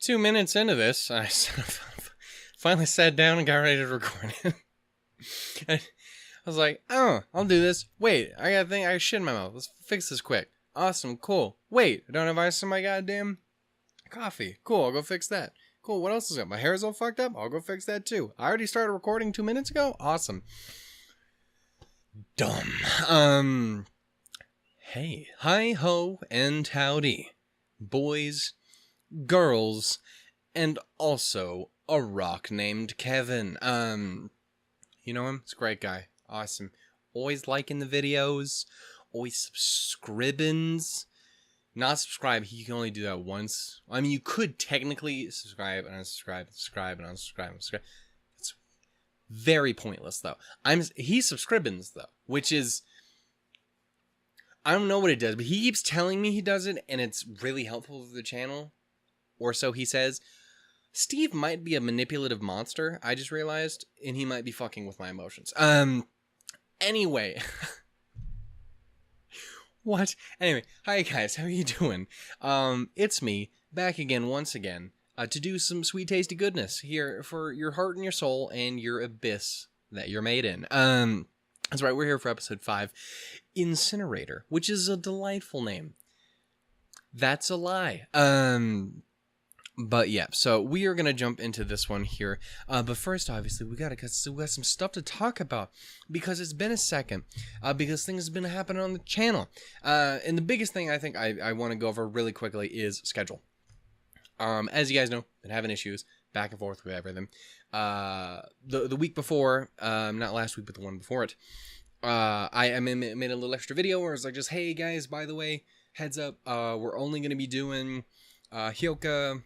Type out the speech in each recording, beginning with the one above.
2 minutes into this, I finally sat down and got ready to record it. I was like, oh, I'll do this. Wait, I got a thing. I got shit in my mouth. Let's fix this quick. Awesome, cool. Wait, I don't have ice in my goddamn coffee. Cool, I'll go fix that. Cool, what else is up? My hair is all fucked up. I'll go fix that too. I already started recording 2 minutes ago. Awesome. Dumb. Hey, hi ho and howdy, boys, girls, and also a rock named Kevin. You know him? He's a great guy. Awesome. Always liking the videos. Always subscribing. Not subscribe. He can only do that once. I mean, you could technically subscribe and unsubscribe, subscribe and unsubscribe and subscribe. It's very pointless, though. He's subscribing, though, which is... I don't know what it does, but he keeps telling me he does it, and it's really helpful for the channel. Or so he says. Steve might be a manipulative monster, I just realized, and he might be fucking with my emotions. Anyway. What? Anyway, hi guys, how are you doing? It's me, back again once again, to do some sweet tasty goodness here for your heart and your soul and your abyss that you're made in. That's right, we're here for episode 5, Incinerator, which is a delightful name. That's a lie. But yeah, so we are going to jump into this one here. But first, obviously, we got some stuff to talk about because it's been a second. Because things have been happening on the channel. And the biggest thing I think I want to go over really quickly is schedule. As you guys know, been having issues back and forth with everything. The week before, not last week, but the one before it, I made a little extra video where it's like just, hey guys, by the way, heads up, we're only going to be doing Hyoka,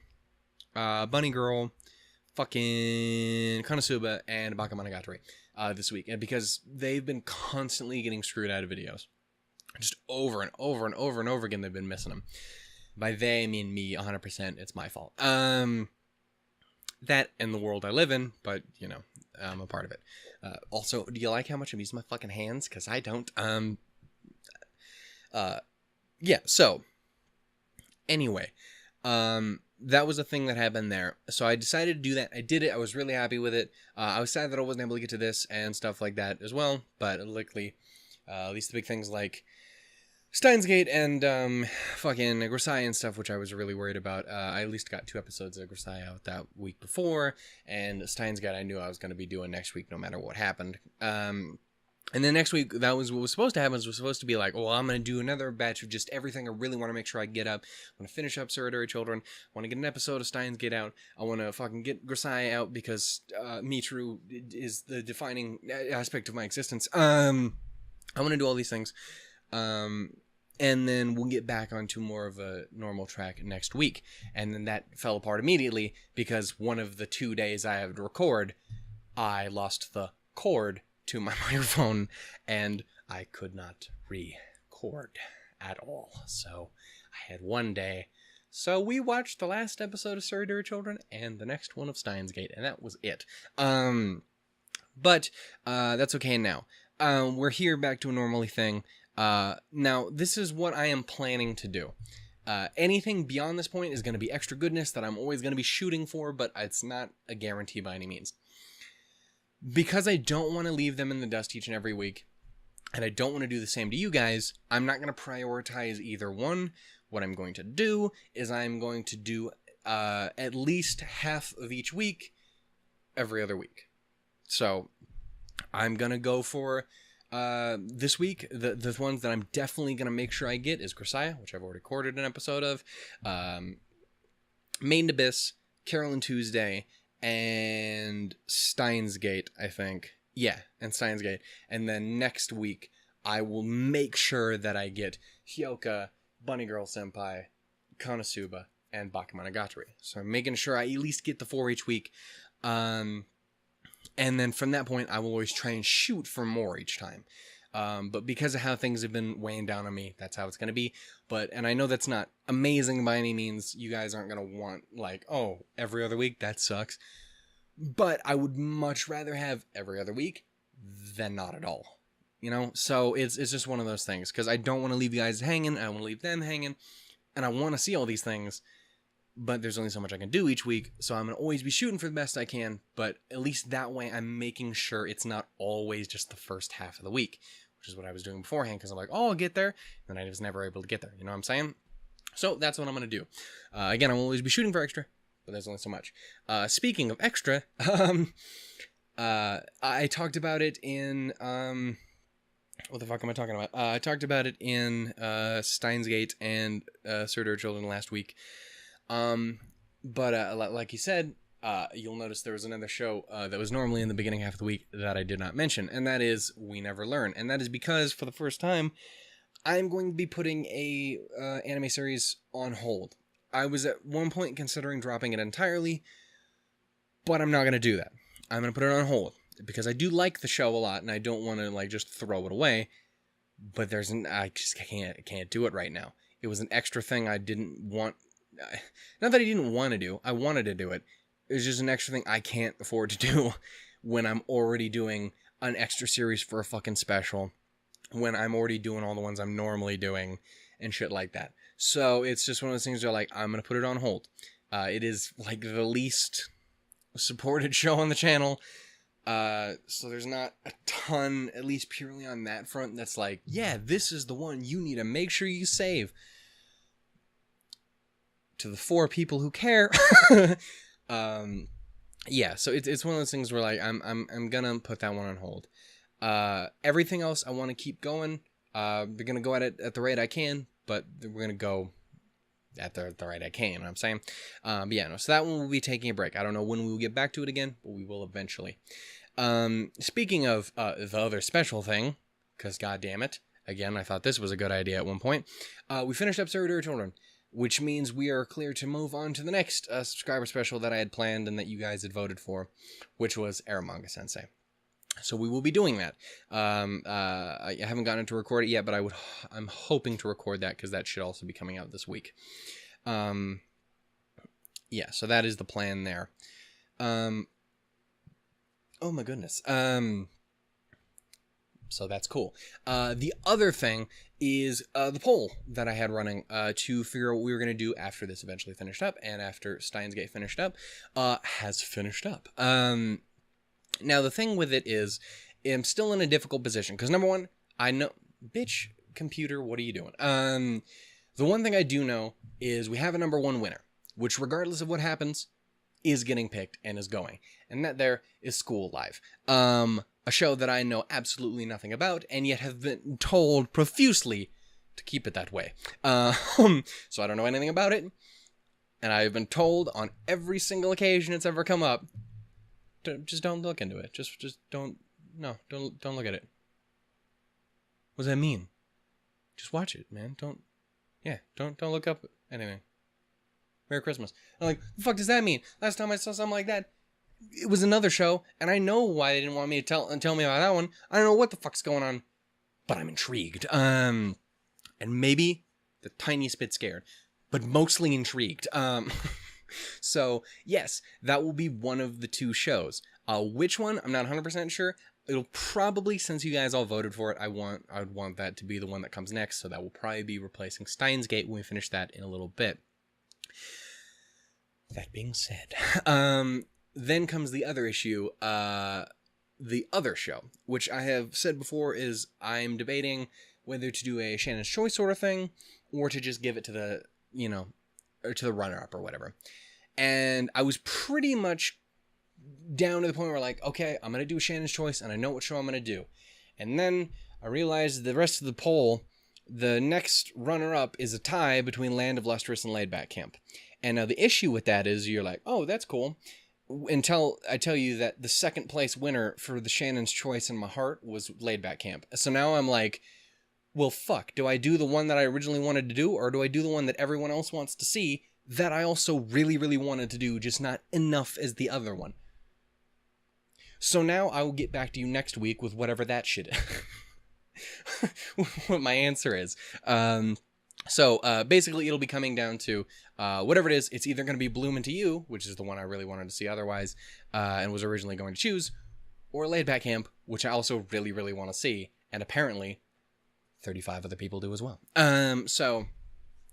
Bunny Girl, fucking Konosuba, and Bakemonogatari this week. And because they've been constantly getting screwed out of videos. Just over and over and over and over again, they've been missing them. By they, I mean me, 100%. It's my fault. That and the world I live in, but, you know, I'm a part of it. Also, do you like how much I'm using my fucking hands? Because I don't. Yeah, so, anyway, that was a thing that happened there. So I decided to do that. I did it. I was really happy with it. I was sad that I wasn't able to get to this and stuff like that as well, but luckily, at least the big things like Steins Gate and fucking Grisai and stuff, which I was really worried about. I at least got 2 episodes of Grisai out that week before, and Steins Gate I knew I was going to be doing next week no matter what happened. And then next week, that was what was supposed to happen. Was supposed to be like, well, I'm going to do another batch of just everything I really want to make sure I get up. I want to finish up Surrogate Children. I want to get an episode of Steins Gate out. I want to fucking get Grisai out because Mitru is the defining aspect of my existence. I want to do all these things. And then we'll get back onto more of a normal track next week. And then that fell apart immediately because one of the 2 days I had to record, I lost the cord to my microphone and I could not record at all. So I had 1 day. So we watched the last episode of Surrogate Children and the next one of Steins Gate, and that was it. But that's okay now. We're here back to a normally thing. Now, this is what I am planning to do. Anything beyond this point is going to be extra goodness that I'm always going to be shooting for, but it's not a guarantee by any means. Because I don't want to leave them in the dust each and every week, and I don't want to do the same to you guys, I'm not going to prioritize either one. What I'm going to do is I'm going to do at least half of each week every other week. So I'm going to go for this week. The ones that I'm definitely going to make sure I get is Grisaya, which I've already recorded an episode of, Maiden Abyss, Carolyn Tuesday, and Steins Gate, I think. Yeah, and Steins Gate. And then next week, I will make sure that I get Hyoka, Bunny Girl Senpai, Konosuba, and Bakemonogatari. So I'm making sure I at least get the 4 each week. And then from that point, I will always try and shoot for more each time. But because of how things have been weighing down on me, that's how it's going to be. And I know that's not amazing by any means. You guys aren't going to want, like, oh, every other week? That sucks. But I would much rather have every other week than not at all. You know? So it's just one of those things. Because I don't want to leave you guys hanging. I want to leave them hanging. And I want to see all these things. but there's only so much I can do each week, so I'm going to always be shooting for the best I can, but at least that way I'm making sure it's not always just the first half of the week, which is what I was doing beforehand, because I'm like, oh, I'll get there, and I was never able to get there, you know what I'm saying? So that's what I'm going to do. Again, I'll always be shooting for extra, but there's only so much. Speaking of extra, I talked about it in, what the fuck am I talking about? I talked about it in Steins Gate and Surtur Children last week. But like you said, you'll notice there was another show that was normally in the beginning half of the week that I did not mention, and that is We Never Learn. And that is because, for the first time, I'm going to be putting a anime series on hold. I was at one point considering dropping it entirely, but I'm not going to do that. I'm going to put it on hold, because I do like the show a lot, and I don't want to, like, just throw it away, but I just can't do it right now. It was an extra thing I didn't want. Not that I didn't want to do. I wanted to do it. It was just an extra thing I can't afford to do when I'm already doing an extra series for a fucking special, when I'm already doing all the ones I'm normally doing and shit like that. So it's just one of those things where, like, I'm going to put it on hold. It is, like, the least supported show on the channel. So there's not a ton, at least purely on that front, that's like, yeah, this is the one you need to make sure you save. To the 4 people who care. Yeah, so it's one of those things where, like, I'm gonna put that one on hold. Everything else I want to keep going. We're gonna go at it at the rate I can, but we're gonna go at the rate I can, you know what I'm saying? But yeah, no, so that one will be taking a break. I don't know when we will get back to it again, but we will eventually. Speaking of the other special thing, because goddamn it, again, I thought this was a good idea at one point. We finished up Surtur Children, which means we are clear to move on to the next subscriber special that I had planned and that you guys had voted for, which was Eromanga Sensei. So we will be doing that. I haven't gotten to record it yet, but I'm hoping to record that, because that should also be coming out this week. Yeah, so that is the plan there. Oh my goodness. So that's cool. The other thing is the poll that I had running to figure out what we were going to do after this eventually finished up, and after Steins Gate finished up, has finished up. Now, the thing with it is, I'm still in a difficult position, because number one, I know... Bitch, computer, what are you doing? The one thing I do know is we have a number 1 winner, which, regardless of what happens, is getting picked and is going. And that there is School Live. A show that I know absolutely nothing about, and yet have been told profusely to keep it that way. So I don't know anything about it, and I've been told on every single occasion it's ever come up, just don't look into it. Just don't look at it. What does that mean? Just watch it, man. Don't look up anything. Merry Christmas. I'm like, the fuck does that mean? Last time I saw something like that, it was another show, and I know why they didn't want me to tell me about that one. I don't know what the fuck's going on, but I'm intrigued. And maybe the tiniest bit scared, but mostly intrigued. So yes, that will be one of the 2 shows. Which one? I'm not 100% sure. It'll probably, since you guys all voted for it, I would want that to be the one that comes next. So that will probably be replacing Steins Gate when we finish that in a little bit. That being said, then comes the other issue, the other show, which I have said before is I'm debating whether to do a Shannon's Choice sort of thing, or to just give it to the, or to the runner-up or whatever. And I was pretty much down to the point where, like, okay, I'm going to do Shannon's Choice, and I know what show I'm going to do. And then I realized the rest of the poll, the next runner-up is a tie between Land of Lustrous and Laid Back Camp. And now the issue with that is you're like, oh, that's cool, until I tell you that the second place winner for the Shannon's Choice in my heart was Laid Back Camp. So now I'm like, well, fuck, do I do the one that I originally wanted to do, or do I do the one that everyone else wants to see that I also really, really wanted to do, just not enough as the other one? So now I will get back to you next week with whatever that shit is. What my answer is. So basically it'll be coming down to whatever it is, it's either going to be Bloom Into You, which is the one I really wanted to see otherwise, and was originally going to choose, or Laid Back Camp, which I also really, really want to see, and apparently 35 other people do as well. So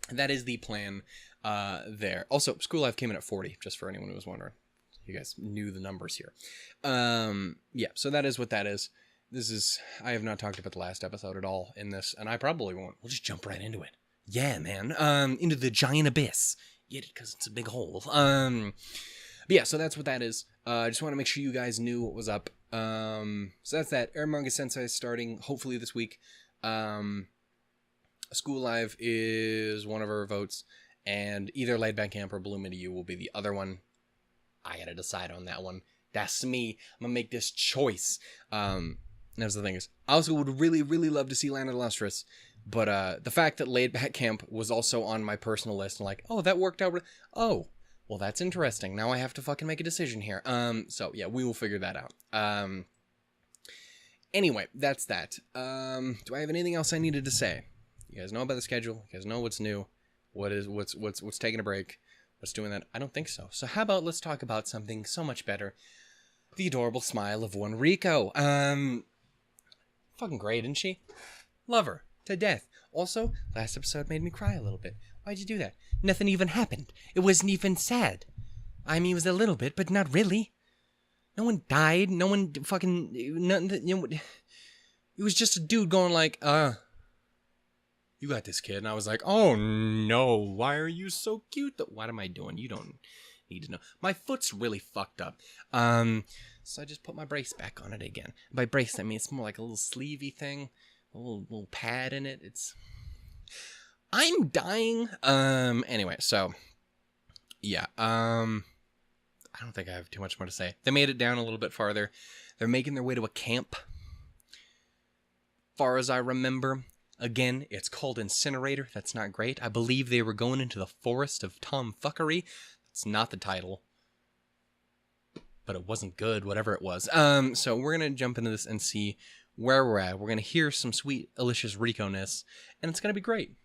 that is the plan. there. Also, school life came in at 40, just for anyone who was wondering. You guys knew the numbers here. Yeah, so that is what that is. I have not talked about the last episode at all in this, and I probably won't. We'll just jump right into it. Yeah, man. Into the giant abyss. Get it? Because it's a big hole. But yeah, so that's what that is. I just want to make sure you guys knew what was up. So that's that. Ermanga Sensei is starting, hopefully this week. School Live is one of our votes, and either Laid Back Camp or Bloom Into You will be the other one. I gotta decide on that one. That's me. I'm gonna make this choice. That's the thing is, I also would really, really love to see Land of the Lustrous, but the fact that Laid Back Camp was also on my personal list, and like, oh, that worked out. Oh, well, that's interesting. Now I have to fucking make a decision here. So yeah, we will figure that out. Anyway, that's that. Do I have anything else I needed to say? You guys know about the schedule. You guys know what's new. What's taking a break. What's doing that? I don't think so. So how about let's talk about something so much better. The adorable smile of one Rico. Fucking great, isn't she? Love her to death. Also, last episode made me cry a little bit. Why'd you do that? Nothing even happened. It wasn't even sad. I mean, it was a little bit, but not really. No one died. No one fucking... Nothing, it was just a dude going like, you got this, kid. And I was like, oh, no. Why are you so cute? What am I doing? You don't need to know. My foot's really fucked up. So I just put my brace back on it again. By brace, I mean it's more like a little sleevey thing. A little pad in it. I'm dying. Anyway, so... Yeah. I don't think I have too much more to say. They made it down a little bit farther. They're making their way to a camp. Far as I remember... Again, it's called Incinerator. That's not great. I believe they were going into the forest of tomfuckery. That's not the title. But it wasn't good, whatever it was. So we're going to jump into this and see where we're at. We're going to hear some sweet, delicious Rico-ness. And it's going to be great.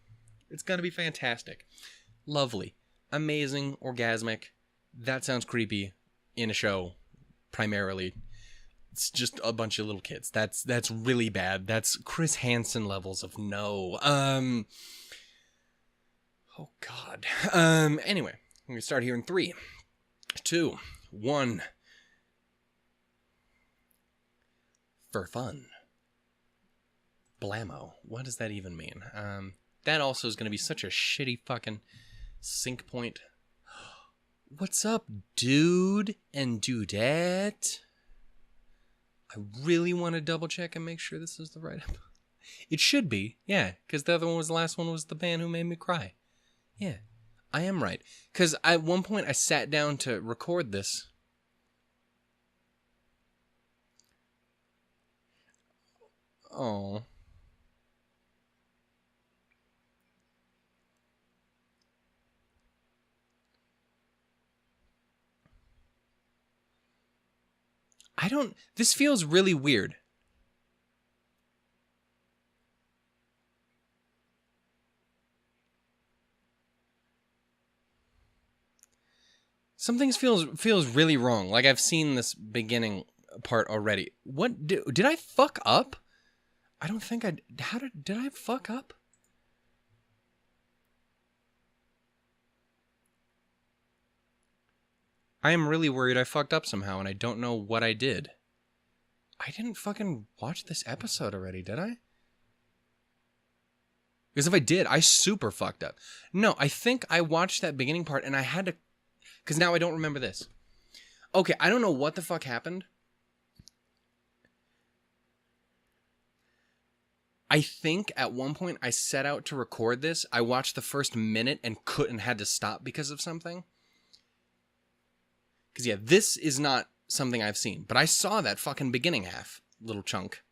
It's going to be fantastic. Lovely. Amazing. Orgasmic. That sounds creepy in a show, primarily. It's just a bunch of little kids. That's really bad. That's Chris Hansen levels of no. Oh God. Anyway, we're gonna start here in 3, 2, 1. For fun. Blammo. What does that even mean? That also is gonna be such a shitty fucking sync point. What's up, dude and dudette? I really want to double check and make sure this is the right... It should be, yeah, because the last one was the band who made me cry. Yeah, I am right. Because at one point I sat down to record this. Oh. This feels really weird. Something feels really wrong. Like I've seen this beginning part already. What did I fuck up? I don't think I... Did I fuck up? I am really worried I fucked up somehow, and I don't know what I did. I didn't fucking watch this episode already, did I? Because if I did, I super fucked up. No, I think I watched that beginning part, and I had to... Because now I don't remember this. Okay, I don't know what the fuck happened. I think at one point I set out to record this. I watched the first minute and had to stop because of something. Because, yeah, this is not something I've seen. But I saw that fucking beginning half, little chunk.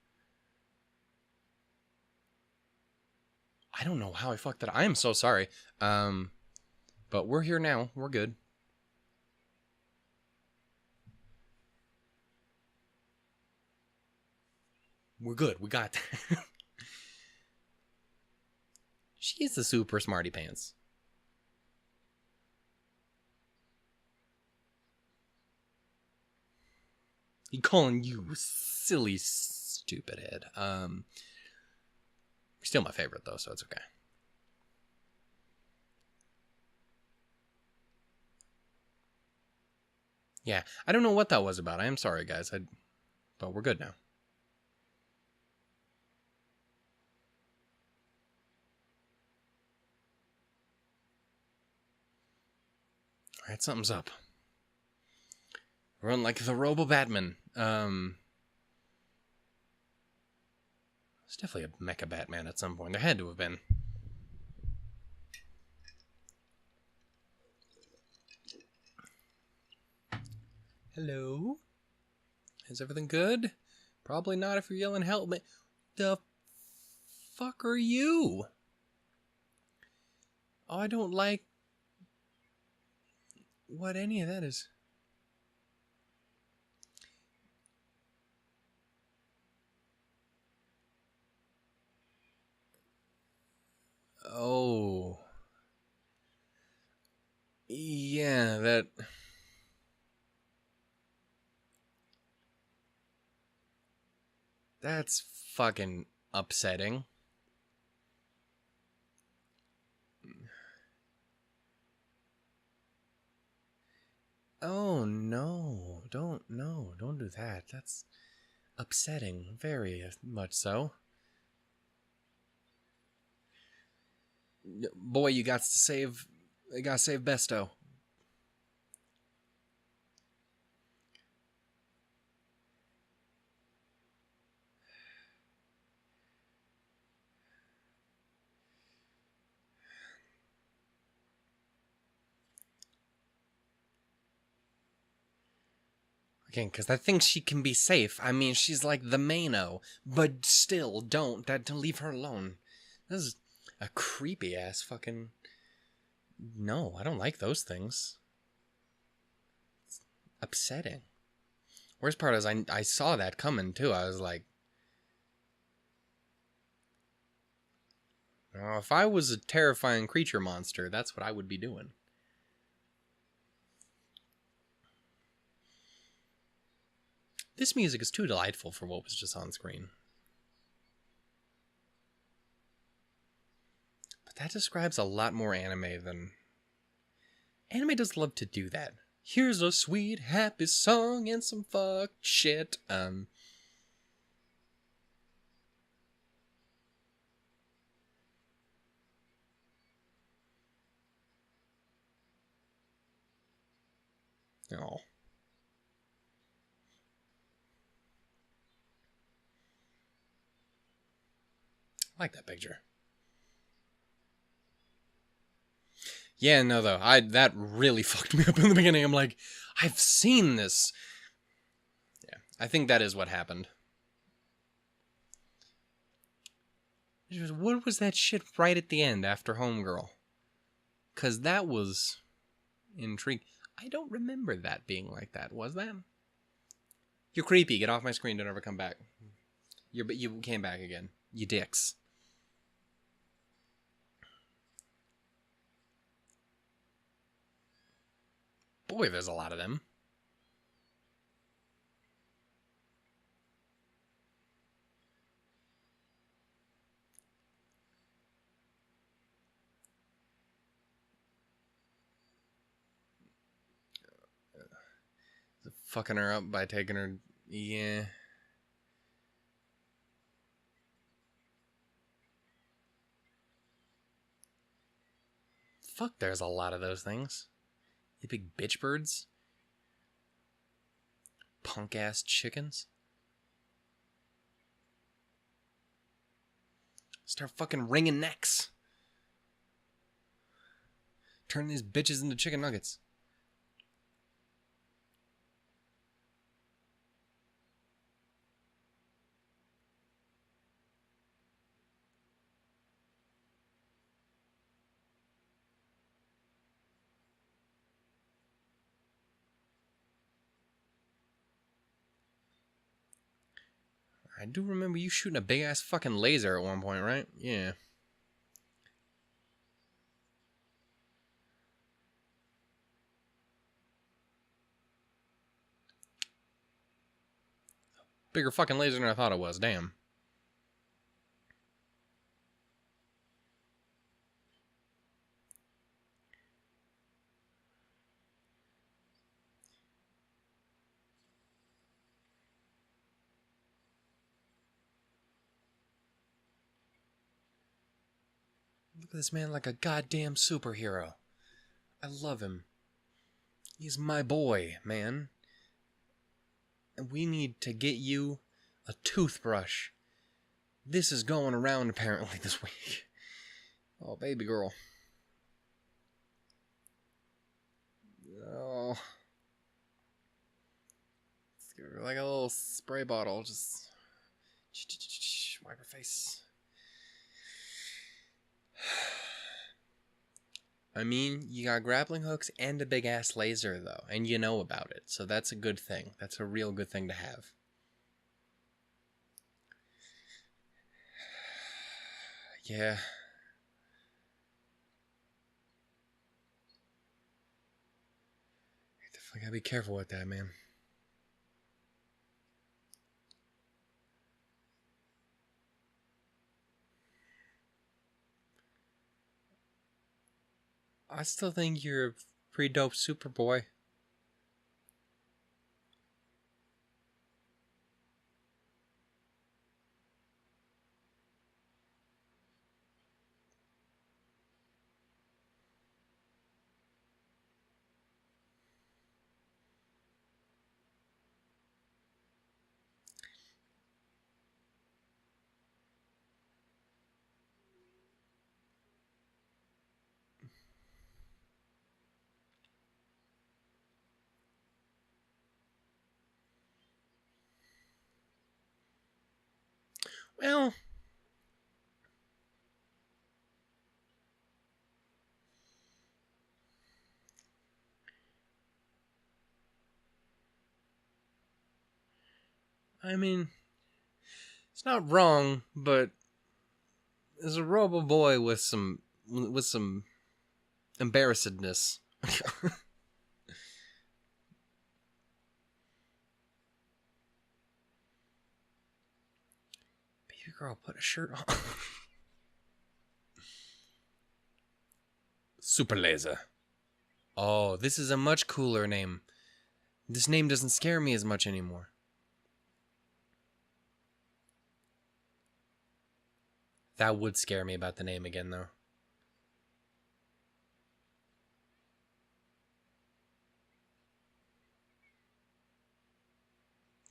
I don't know how I fucked that. I am so sorry. But we're here now. We're good. We're good. We got that. She is the super smarty pants. He calling you silly stupid head. Still my favorite though, so it's okay. Yeah, I don't know what that was about. I am sorry, guys. But we're good now. Alright, something's up. Run like the Robo-Batman. It's definitely a Mecha Batman at some point. There had to have been. Hello? Is everything good? Probably not if you're yelling help me. The fuck are you? Oh, I don't like what any of that is. Oh. Yeah, that's fucking upsetting. Oh no, don't do that. That's upsetting, very much so. Boy, you got to save Besto. Again, because I think she can be safe. I mean, she's like the maino, but still, don't leave her alone. This is a creepy ass fucking. No, I don't like those things. It's upsetting. Worst part is I saw that coming too. I was like, oh, if I was a terrifying creature monster, that's what I would be doing. This music is too delightful for what was just on screen. But that describes a lot more anime than... Anime does love to do that. Here's a sweet, happy song and some fuck shit. Oh. I like that picture. Yeah, no, though. That really fucked me up in the beginning. I'm like, I've seen this. Yeah, I think that is what happened. What was that shit right at the end after Homegirl? Because that was intriguing. I don't remember that being like that. Was that? You're creepy. Get off my screen. Don't ever come back. You came back again. You dicks. Boy, there's a lot of them. Fucking her up by taking her... Yeah. Fuck, there's a lot of those things. You big bitch birds. Punk ass chickens. Start fucking wringing necks. Turn these bitches into chicken nuggets. I do remember you shooting a big ass fucking laser at one point, right? Yeah. Bigger fucking laser than I thought it was. Damn. Look at this man like a goddamn superhero. I love him. He's my boy, man. And we need to get you a toothbrush. This is going around apparently this week. Oh, baby girl. Oh. Let's give her like a little spray bottle. Just wipe her face. I mean, you got grappling hooks and a big ass laser though, and you know about it, so that's a good thing. That's a real good thing to have. Yeah. Definitely gotta be careful with that, man. I still think you're a pretty dope Superboy. Well, I mean, it's not wrong, but as a Robo Boy with some embarrassedness. Baby girl, put a shirt on. Super Laser. Oh, this is a much cooler name. This name doesn't scare me as much anymore. That would scare me about the name again, though.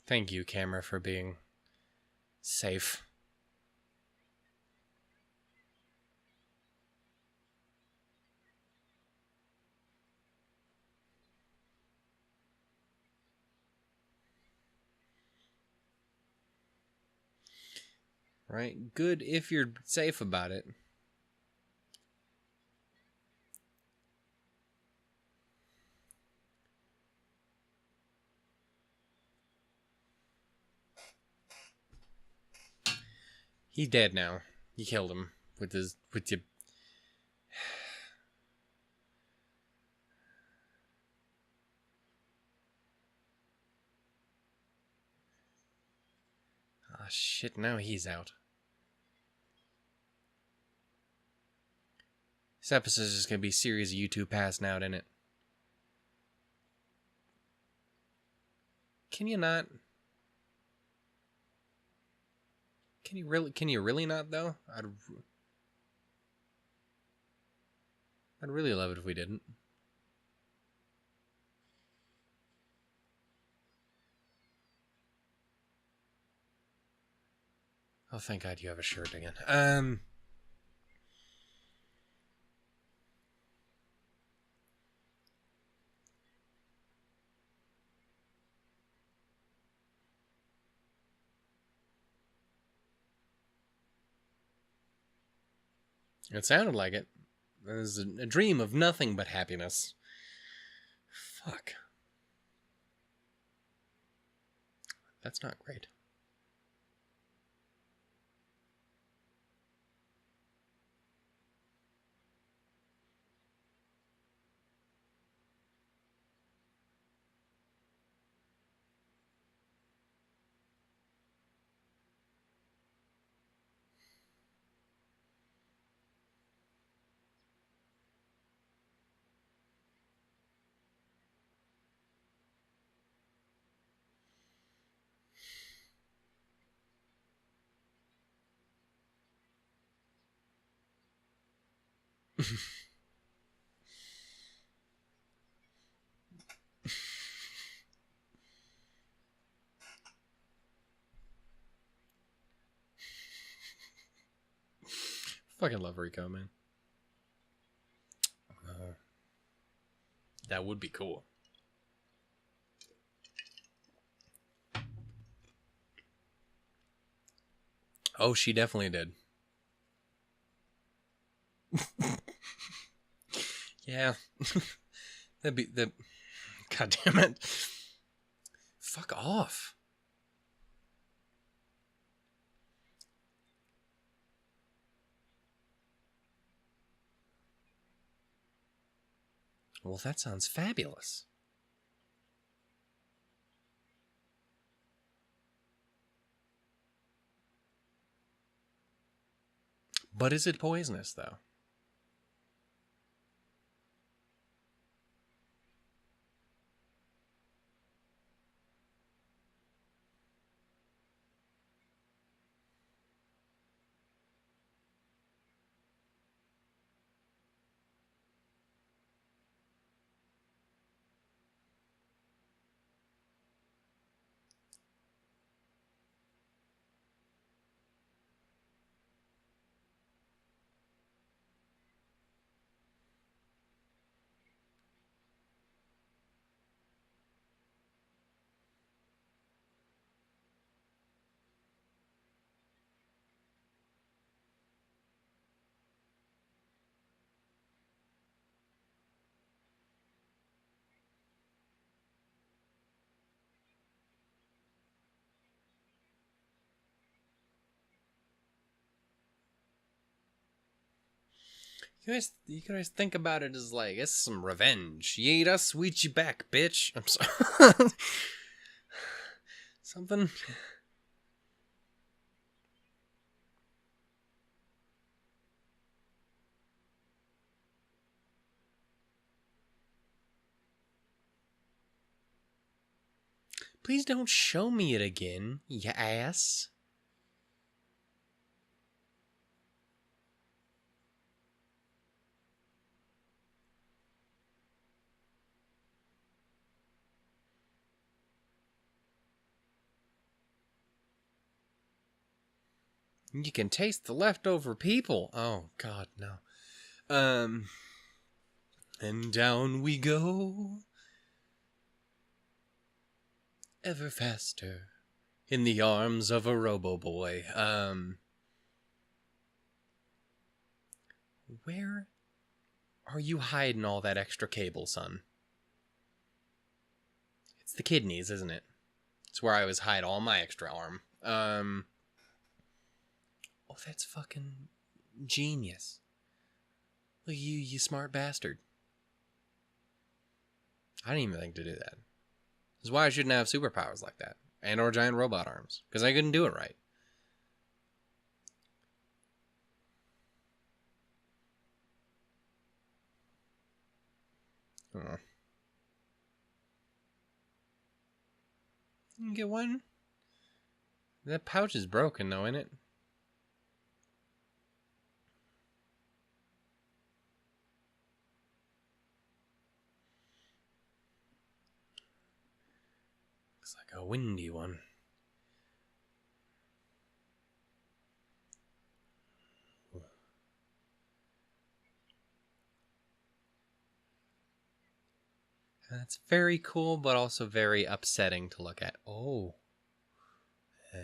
Thank you, camera, for being safe. Right? Good if you're safe about it. He's dead now. You killed him with your... Ah, shit, now he's out. This episode is just gonna be a series of YouTube passing out, isn't it? Can you not? Can you really not, though? I'd really love it if we didn't. Oh, thank God you have a shirt again. It sounded like it. It was a dream of nothing but happiness. Fuck. That's not great. Fucking love Rico, man. That would be cool. Oh, she definitely did. Yeah. That'd be the. God damn it. Fuck off. Well, that sounds fabulous. But is it poisonous, though? You can always think about it as like, it's some revenge. You ate us, we eat you back, bitch. I'm sorry. Something. Please don't show me it again, you ass. You can taste the leftover people. Oh, God, no. And down we go. Ever faster. In the arms of a robo-boy. Where are you hiding all that extra cable, son? It's the kidneys, isn't it? It's where I always hide all my extra arm. Oh, that's fucking genius. Look at you, you smart bastard. I didn't even think to do that. This is why I shouldn't have superpowers like that. And or giant robot arms. Because I couldn't do it right. Oh. You can get one? That pouch is broken though, isn't it? Looks like a windy one. That's very cool, but also very upsetting to look at. Oh. Yeah.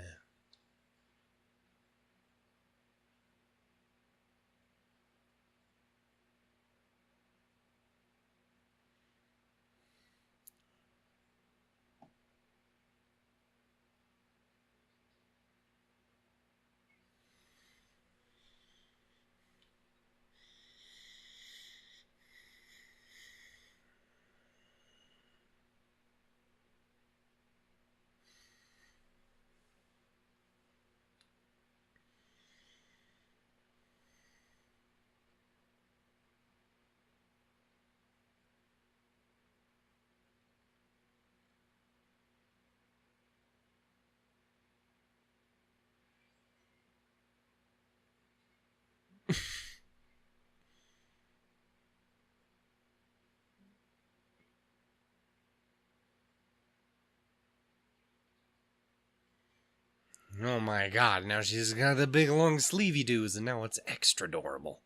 Oh my god, now she's got the big long sleevey doos, and now it's extra adorable.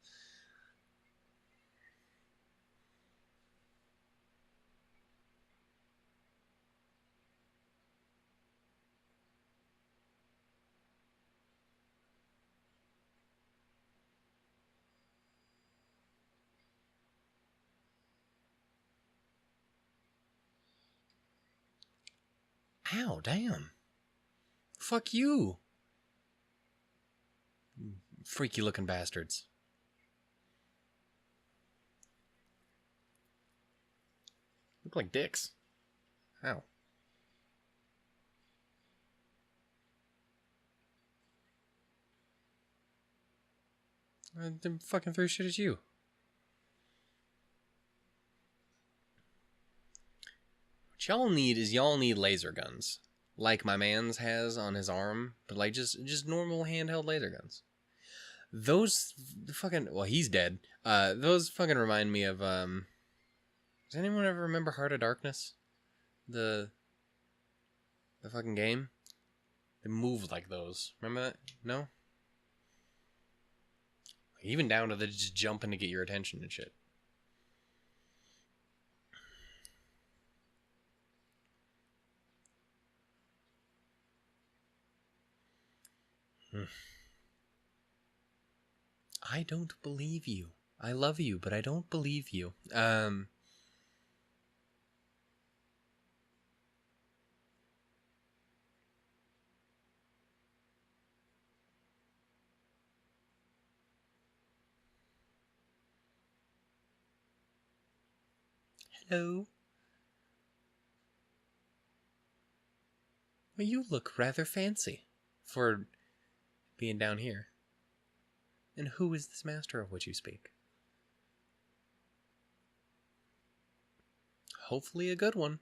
Ow, damn. Fuck you. Freaky looking bastards. Look like dicks. Ow. I fucking threw shit at you. What y'all need laser guns. Like my man's has on his arm, but like just normal handheld laser guns. Those fucking, well, he's dead. Those fucking remind me of does anyone ever remember Heart of Darkness? The fucking game? They move like those. Remember that? No? Even down to the just jumping to get your attention and shit. I don't believe you. I love you, but I don't believe you. Hello. Well, you look rather fancy for being down here. And who is this master of which you speak? Hopefully a good one.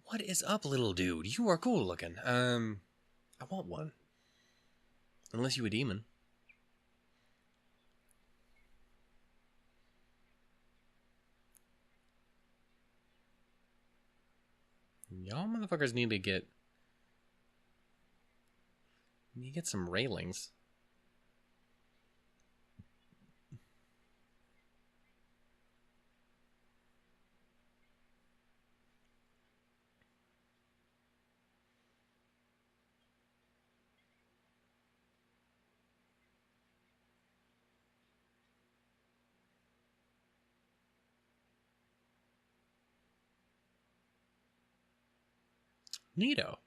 What is up, little dude? You are cool looking. I want one. Unless you a demon. Y'all motherfuckers need to get... You get some railings. Neato.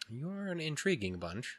You're an intriguing bunch.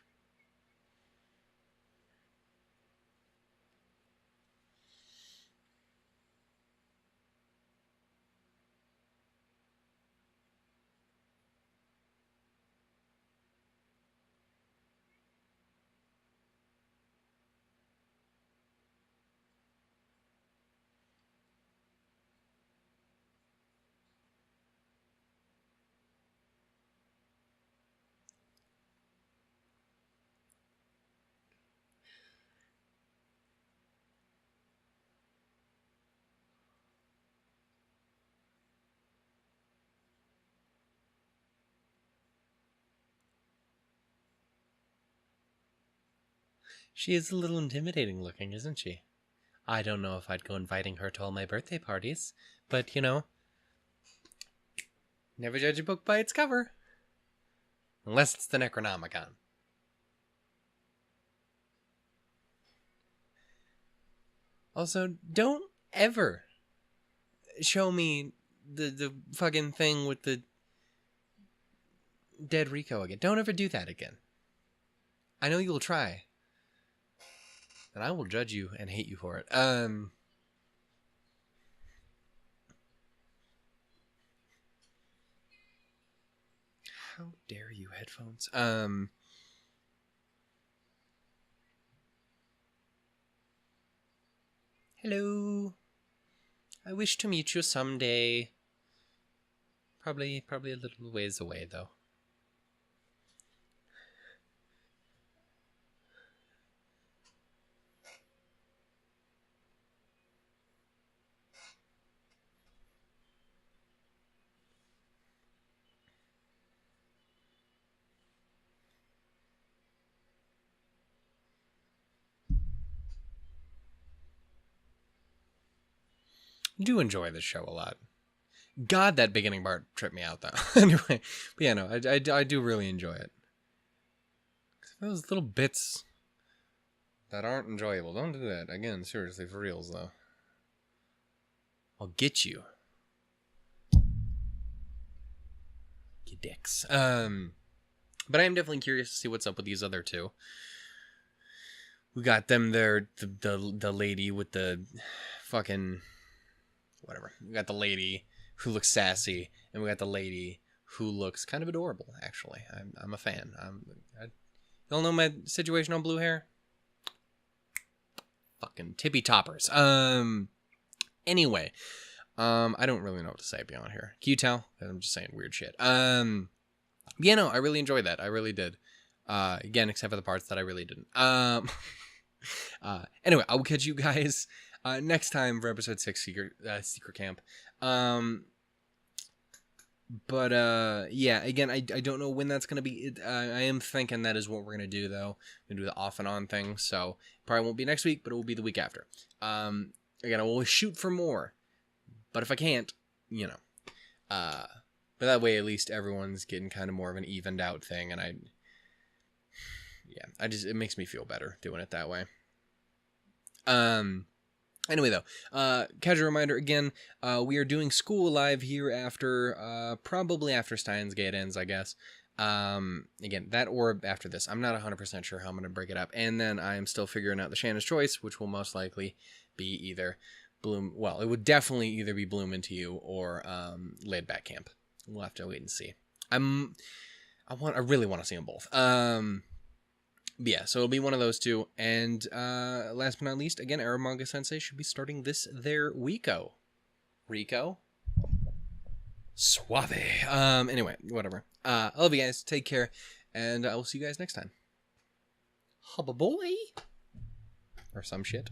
She is a little intimidating looking, isn't she? I don't know if I'd go inviting her to all my birthday parties, but, you know, never judge a book by its cover. Unless it's the Necronomicon. Also, don't ever show me the fucking thing with the dead Rico again. Don't ever do that again. I know you'll try. And I will judge you and hate you for it. How dare you, headphones? Hello. I wish to meet you someday. Probably a little ways away, though. I do enjoy this show a lot. God, that beginning part tripped me out, though. Anyway, but yeah, no, I do really enjoy it. Those little bits that aren't enjoyable, don't do that. Again, seriously, for reals, though. I'll get you. You dicks. But I am definitely curious to see what's up with these other two. We got them there, the lady with the fucking... whatever. We got the lady who looks sassy, and we got the lady who looks kind of adorable, actually. I'm a fan. Y'all know my situation on blue hair? Fucking tippy toppers. Anyway, I don't really know what to say beyond here. Can you tell? I'm just saying weird shit. Yeah, no, I really enjoyed that. I really did. Again, except for the parts that I really didn't. Anyway, I will catch you guys next time for episode 6, Secret Camp. But yeah, again, I don't know when that's going to be. I am thinking that is what we're going to do, though. We're going to do the off and on thing, so probably won't be next week, but it will be the week after. Again, I will always shoot for more, but if I can't, you know. But that way, at least everyone's getting kind of more of an evened out thing, and it makes me feel better doing it that way. Anyway, though, casual reminder again, we are doing school live here after, probably after Steins Gate ends, I guess. Again, that or after this. I'm not 100% sure how I'm going to break it up. And then I am still figuring out the Shanna's Choice, which will most likely be either it would definitely either be Bloom Into You or Laid Back Camp. We'll have to wait and see. I really want to see them both. But yeah, so it'll be one of those two. And last but not least, again, Aramanga Sensei should be starting this there Rico. Suave. Anyway, whatever. I love you guys. Take care. And I will see you guys next time. Hubba boy. Or some shit.